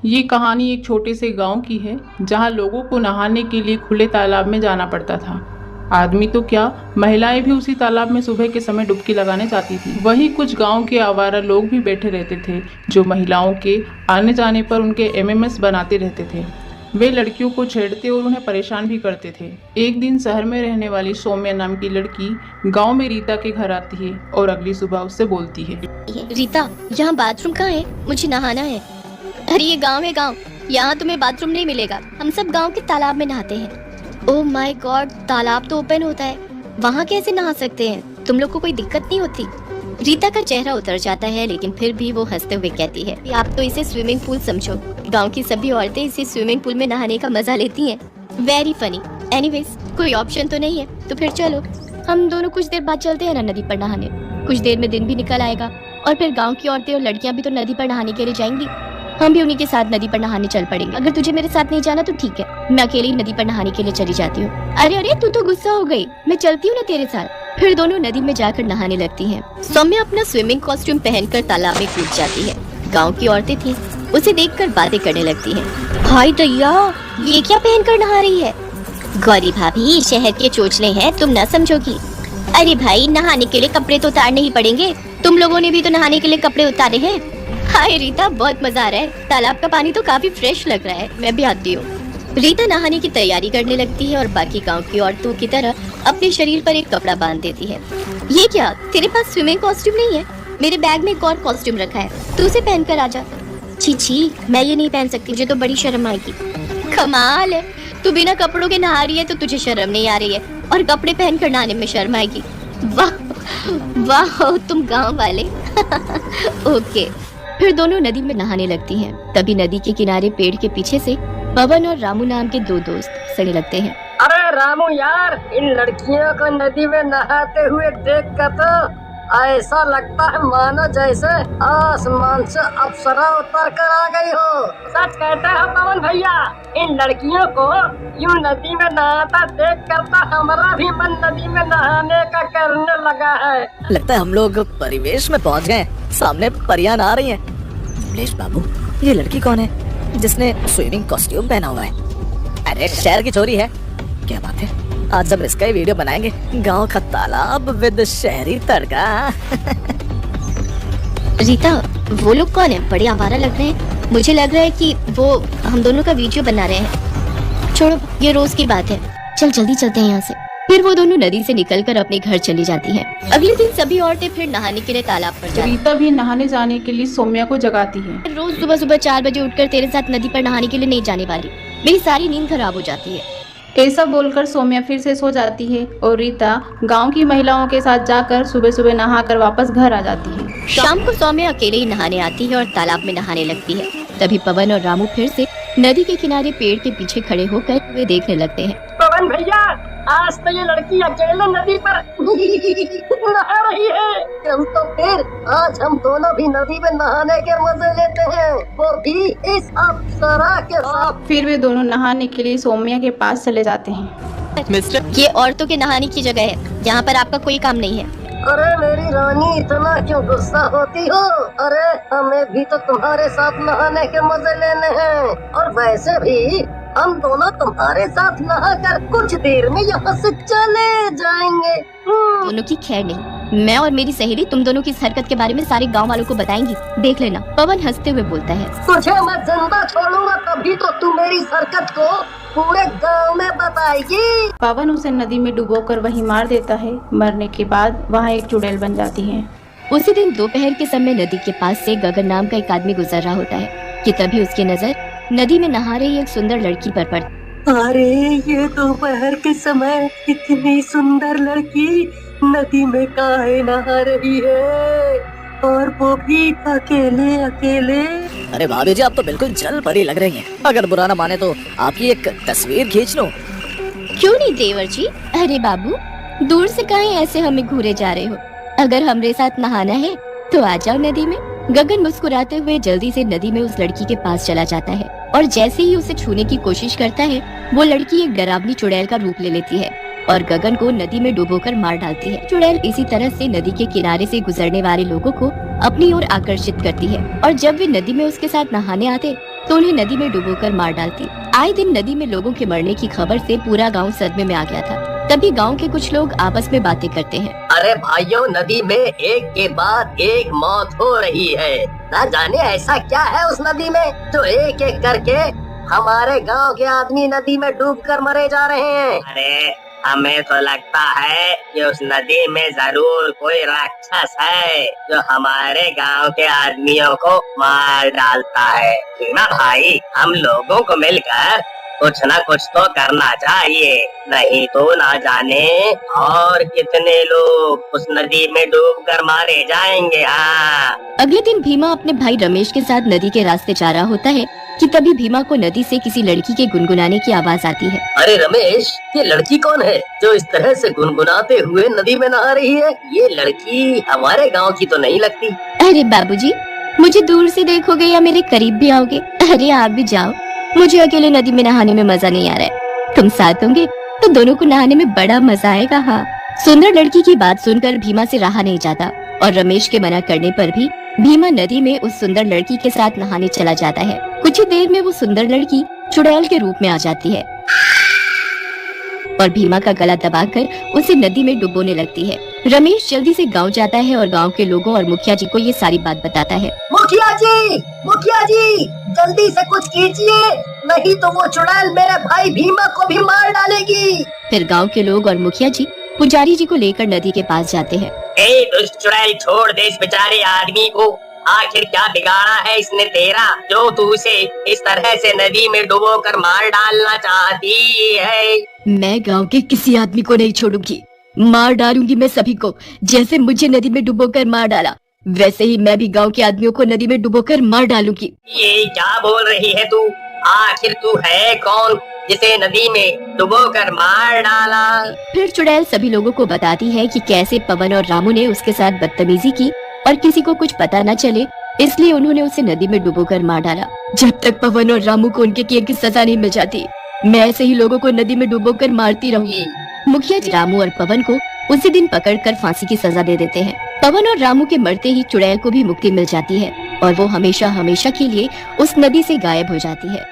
ये कहानी एक छोटे से गांव की है जहां लोगों को नहाने के लिए खुले तालाब में जाना पड़ता था। आदमी तो क्या, महिलाएं भी उसी तालाब में सुबह के समय डुबकी लगाने जाती थी। वहीं कुछ गांव के आवारा लोग भी बैठे रहते थे जो महिलाओं के आने जाने पर उनके एमएमएस बनाते रहते थे। वे लड़कियों को छेड़ते और उन्हें परेशान भी करते थे। एक दिन शहर में रहने वाली सौम्या नाम की लड़की गांव में रीता के घर आती है और अगली सुबह उससे बोलती है, रीता, यहाँ बाथरूम कहाँ है? मुझे नहाना है। अरे ये गांव है गांव, यहाँ तुम्हें बाथरूम नहीं मिलेगा। हम सब गांव के तालाब में नहाते हैं। ओह माय गॉड, तालाब तो ओपन होता है, वहाँ कैसे नहा सकते हैं? तुम लोग को कोई दिक्कत नहीं होती? रीता का चेहरा उतर जाता है, लेकिन फिर भी वो हंसते हुए कहती है, आप तो इसे स्विमिंग पूल समझो। गांव की सभी औरतें इसे स्विमिंग पूल में नहाने का मजा लेती हैं। Very funny. एनीवेज, कोई ऑप्शन तो नहीं है, तो फिर चलो हम दोनों कुछ देर बाद चलते हैं ना नदी पर नहाने। कुछ देर में दिन भी निकल आएगा और फिर गांव की औरतें और लड़कियां भी तो नदी पर नहाने के लिए जाएंगी। हम भी उन्हीं के साथ नदी पर नहाने चल पड़ेंगे। अगर तुझे मेरे साथ नहीं जाना तो ठीक है, मैं अकेले ही नदी पर नहाने के लिए चली जाती हूँ। अरे अरे, तू तो गुस्सा हो गई, मैं चलती हूँ ना तेरे साथ। फिर दोनों नदी में जाकर नहाने लगती हैं। सौम्या अपना स्विमिंग कॉस्ट्यूम पहनकर तालाब में कूद जाती है। गांव की औरतें थी, उसे देखकर बातें करने लगती हैं। हाय दैया, ये क्या पहनकर नहा रही है? गौरी भाभी, शहर के चोचले हैं, तुम न समझोगी। अरे भाई, नहाने के लिए कपड़े तो उतारने ही पड़ेंगे। तुम लोगों ने भी तो नहाने के लिए कपड़े उतारे हैं। हाय रीता, बहुत मजा आ रहा है। तालाब का पानी तो काफी फ्रेश लग रहा है, मैं भी आती हूँ। रीता नहाने की तैयारी करने लगती है और बाकी गांव की औरतों की तरह अपने शरीर पर एक कपड़ा बांध देती है। ये क्या, तेरे पास स्विमिंग कॉस्ट्यूम नहीं है? मेरे बैग में एक और कॉस्ट्यूम रखा है, तू उसे पहनकर आजा। छी छी, मैं ये नहीं पहन सकती, मुझे तो बड़ी शर्म आएगी। कमाल है, तू बिना कपड़ों के नहा रही है तो तुझे शर्म नहीं आ रही है, और कपड़े पहनकर नहाने में शर्म आएगी। वाह वाह, तुम गाँव वाले। ओके। फिर दोनों नदी में नहाने लगती हैं। तभी नदी के किनारे पेड़ के पीछे से पवन और रामू नाम के दो दोस्त सड़ने लगते हैं। अरे रामू यार, इन लड़कियों को नदी में नहाते हुए देखकर तो ऐसा लगता है मानो जैसे आसमान से अप्सरा उतर कर आ गई हो। सच कहते हो पवन भैया, इन लड़कियों को यूं नदी में नहाता देख कर तो हमारा भी मन नदी में नहाने का करने लगा है। लगता है हम लोग परिवेश में पहुंच गए। सामने परियां आ रही हैं। कमलेश बाबू, ये लड़की कौन है जिसने स्विमिंग कॉस्ट्यूम पहना हुआ है? अरे शहर की छोरी है। क्या बात है, आज जब इसका ही वीडियो बनाएंगे, गांव का तालाब विद शहरी तड़का। रीता, वो लोग कौन है? बड़े आवारा लग रहे हैं। मुझे लग रहा है कि वो हम दोनों का वीडियो बना रहे हैं। छोड़ो, ये रोज की बात है, चल जल्दी चलते हैं यहाँ से। फिर वो दोनों नदी से निकलकर अपने घर चली जाती हैं। अगले दिन सभी औरतें फिर नहाने के लिए तालाब पर जाती हैं। रीता भी नहाने जाने के लिए सौम्या को जगाती है। रोज सुबह सुबह 4 बजे उठकर तेरे साथ नदी पर नहाने के लिए नहीं जाने वाली, मेरी सारी नींद खराब हो जाती है। ऐसा बोलकर सौम्या फिर से सो जाती है और रीता गांव की महिलाओं के साथ जाकर सुबह सुबह नहाकर वापस घर आ जाती है। शाम को सौम्या अकेले ही नहाने आती है और तालाब में नहाने लगती है। तभी पवन और रामू फिर से नदी के किनारे पेड़ के पीछे खड़े होकर वे देखने लगते हैं। पवन भैया, आज तो ये लड़की अकेले नदी पर नहा रही है। हम तो फिर आज हम दोनों भी नदी में नहाने के मजे लेते हैं, वो भी इस अप्सरा के साथ। फिर वे दोनों नहाने के लिए सौम्या के पास चले जाते हैं। ये औरतों के नहाने की जगह है, यहाँ पर आपका कोई काम नहीं है। अरे मेरी रानी, इतना क्यों गुस्सा होती हो? अरे हमें भी तो तुम्हारे साथ नहाने के मजे लेने हैं, और वैसे भी हम दोनों तुम्हारे साथ नहाकर कुछ देर में यहाँ से चले जाएंगे। दोनों की खैर नहीं, मैं और मेरी सहेली तुम दोनों की इस हरकत के बारे में सारे गांव वालों को बताएंगी, देख लेना। पवन हंसते हुए बोलता है। तुझे मैं जिंदा छोड़ूंगा तभी तो तू मेरी हरकत को पूरे गांव में बताएगी। पवन उसे नदी में डुबोकर वहीं मार देता है। मरने के बाद वहाँ एक चुड़ैल बन जाती है। उसी दिन दोपहर के समय नदी के पास से गगन नाम का एक आदमी गुजर रहा होता है कि तभी उसकी नजर नदी में नहा रही एक सुंदर लड़की पर पड़ती। अरे ये दोपहर के समय इतनी सुंदर लड़की नदी में काहे नहा रही है, और वो भी अकेले अकेले। अरे भाभी जी, आप तो बिल्कुल जल परी लग रही हैं। अगर बुरा ना माने तो आपकी एक तस्वीर खींच लूं। क्यों नहीं देवर जी? अरे बाबू, दूर से कहीं ऐसे हमें घूरे जा रहे हो? अगर हमरे साथ नहाना है तो आ जाओ नदी में। गगन मुस्कुराते हुए जल्दी से नदी में उस लड़की के पास चला जाता है, और जैसे ही उसे छूने की कोशिश करता है, वो लड़की एक डरावनी चुड़ैल का रूप ले लेती है और गगन को नदी में डुबोकर मार डालती है। चुड़ैल इसी तरह से नदी के किनारे से गुजरने वाले लोगों को अपनी ओर आकर्षित करती है, और जब वे नदी में उसके साथ नहाने आते तो उन्हें नदी में डुबोकर मार डालती। आए दिन नदी में लोगों के मरने की खबर से पूरा गांव सदमे में आ गया था। तभी गांव के कुछ लोग आपस में बातें करते हैं। अरे भाइयों, नदी में एक के बाद एक मौत हो रही है। ना जाने ऐसा क्या है उस नदी में जो एक एक करके हमारे गांव के आदमी नदी में डूबकर मरे जा रहे हैं। अरे हमें तो लगता है कि उस नदी में जरूर कोई राक्षस है जो हमारे गांव के आदमियों को मार डालता है। ना भाई, हम लोगों को मिलकर कुछ न कुछ तो करना चाहिए, नहीं तो ना जाने और कितने लोग उस नदी में डूबकर मारे जाएंगे। हाँ। अगले दिन भीमा अपने भाई रमेश के साथ नदी के रास्ते जा रहा होता है कि तभी भीमा को नदी से किसी लड़की के गुनगुनाने की आवाज आती है। अरे रमेश, ये लड़की कौन है जो इस तरह से गुनगुनाते हुए नदी में नहा रही है? ये लड़की हमारे गांव की तो नहीं लगती। अरे बाबूजी, मुझे दूर से देखोगे या मेरे करीब भी आओगे? अरे आप भी जाओ, मुझे अकेले नदी में नहाने में मजा नहीं आ रहा है। तुम साथ होंगे तो दोनों को नहाने में बड़ा मजा आएगा। हाँ। सुंदर लड़की की बात सुनकर भीमा से रहा नहीं जाता और रमेश के मना करने पर भी भीमा नदी में उस सुंदर लड़की के साथ नहाने चला जाता है। कुछ ही देर में वो सुंदर लड़की चुड़ैल के रूप में आ जाती है और भीमा का गला दबाकर उसे नदी में डुबोने लगती है। रमेश जल्दी से गांव जाता है और गांव के लोगों और मुखिया जी को ये सारी बात बताता है। मुखिया जी, जल्दी से कुछ कीजिए, नहीं तो वो चुड़ैल मेरे भाई भीमा को भी मार डालेगी। फिर गांव के लोग और मुखिया जी पुजारी जी को लेकर नदी के पास जाते हैं। ए दुष्ट चुड़ैल, छोड़ दे इस बेचारे आदमी को। आखिर क्या बिगाड़ा है इसने तेरा जो तू उसे इस तरह से नदी में डुबो कर मार डालना चाहती है? मैं गांव के किसी आदमी को नहीं छोड़ूंगी, मार डालूंगी मैं सभी को। जैसे मुझे नदी में डुबोकर मार डाला, वैसे ही मैं भी गांव के आदमियों को नदी में डुबोकर मार डालूंगी। ये क्या बोल रही है तू? आखिर तू है कौन जिसे नदी में डुबोकर मार डाला? फिर चुड़ैल सभी लोगों को बताती है कि कैसे पवन और रामू ने उसके साथ बदतमीजी की और किसी को कुछ पता न चले इसलिए उन्होंने उसे नदी में डुबोकर मार डाला। जब तक पवन और रामू को उनके किए की सजा नहीं मिल जाती, मैं ऐसे ही लोगों को नदी में डुबोकर मारती रहूंगी। मुखिया जी रामू और पवन को उसी दिन पकड़कर फांसी की सजा दे देते हैं। पवन और रामू के मरते ही चुड़ैल को भी मुक्ति मिल जाती है और वो हमेशा हमेशा के लिए उस नदी से गायब हो जाती है।